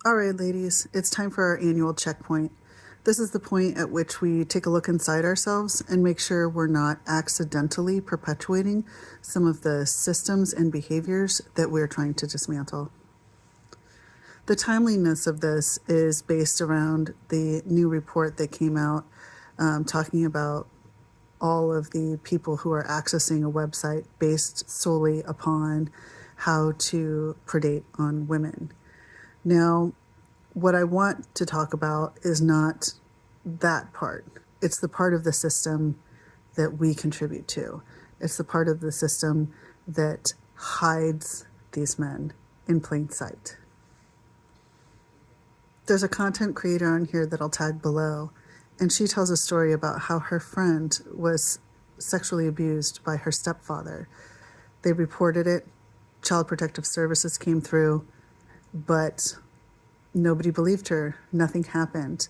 All right, ladies, it's time for our annual checkpoint. This is the point at which we take a look inside ourselves and make sure we're not accidentally perpetuating some of the systems and behaviors that we're trying to dismantle. The timeliness of this is based around the new report that came out talking about all of the people who are accessing a website based solely upon how to predate on women. Now, what I want to talk about is not that part. It's the part of the system that we contribute to. It's the part of the system that hides these men in plain sight. There's a content creator on here that I'll tag below, and she tells a story about how her friend was sexually abused by her stepfather. They reported it, Child Protective Services came through, but nobody believed her. Nothing happened.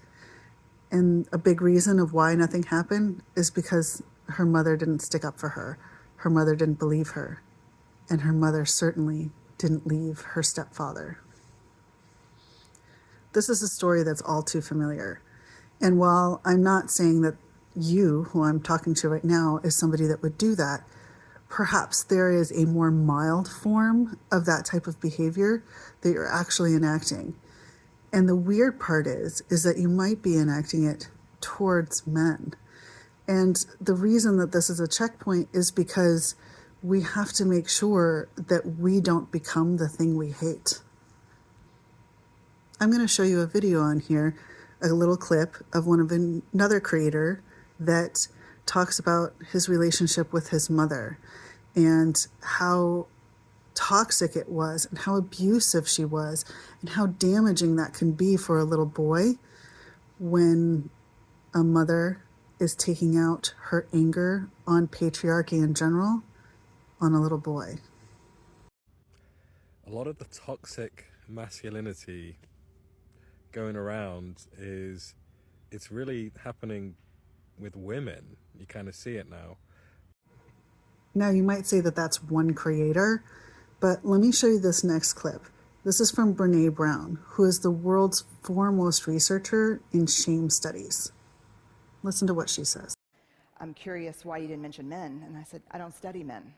And a big reason of why nothing happened is because her mother didn't stick up for her. Her mother didn't believe her. And her mother certainly didn't leave her stepfather. This is a story that's all too familiar. And while I'm not saying that you, who I'm talking to right now, is somebody that would do that, perhaps there is a more mild form of that type of behavior that you're actually enacting. And the weird part is that you might be enacting it towards men. And the reason that this is a checkpoint is because we have to make sure that we don't become the thing we hate. I'm going to show you a video on here, a little clip of another creator that talks about his relationship with his mother and how toxic it was and how abusive she was and how damaging that can be for a little boy when a mother is taking out her anger on patriarchy in general on a little boy. A lot of the toxic masculinity going around it's really happening with women. You kind of see it now. Now you might say that that's one creator, but let me show you this next clip. This is from Brene Brown, who is the world's foremost researcher in shame studies. Listen to what she says. I'm curious why you didn't mention men. And I said, I don't study men.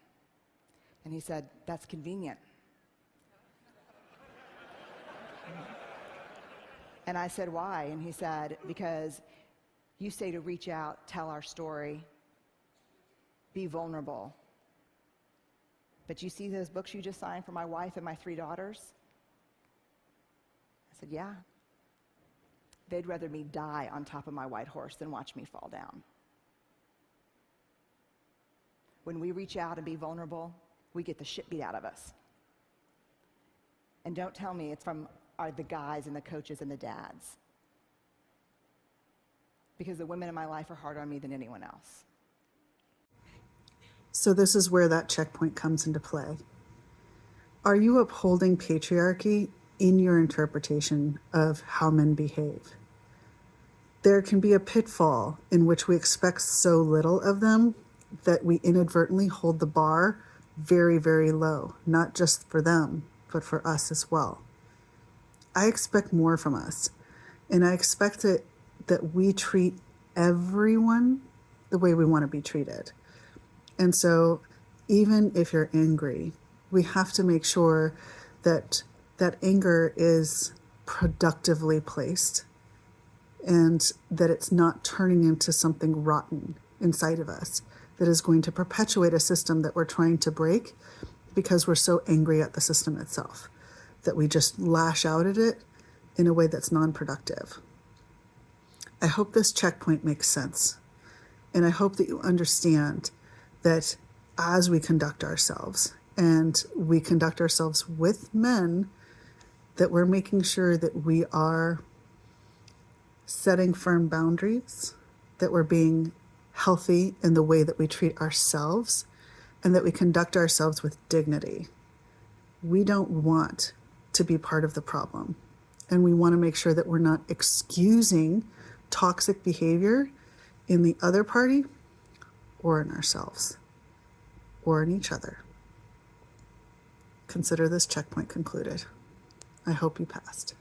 And he said, that's convenient. And I said, why? And he said, because you say to reach out, tell our story, be vulnerable. But you see those books you just signed for my wife and my 3 daughters? I said, yeah. They'd rather me die on top of my white horse than watch me fall down. When we reach out and be vulnerable, we get the shit beat out of us. And don't tell me it's from the guys and the coaches and the dads. Because the women in my life are harder on me than anyone else. So this is where that checkpoint comes into play. Are you upholding patriarchy in your interpretation of how men behave? There can be a pitfall in which we expect so little of them that we inadvertently hold the bar very, very low, not just for them, but for us as well. I expect more from us, and I expect that we treat everyone the way we want to be treated. And so even if you're angry, we have to make sure that that anger is productively placed and that it's not turning into something rotten inside of us that is going to perpetuate a system that we're trying to break because we're so angry at the system itself that we just lash out at it in a way that's non-productive. I hope this checkpoint makes sense. And I hope that you understand that as we conduct ourselves, and we conduct ourselves with men, that we're making sure that we are setting firm boundaries, that we're being healthy in the way that we treat ourselves, and that we conduct ourselves with dignity. We don't want to be part of the problem. And we want to make sure that we're not excusing toxic behavior in the other party or in ourselves or in each other. Consider this checkpoint concluded. I hope you passed.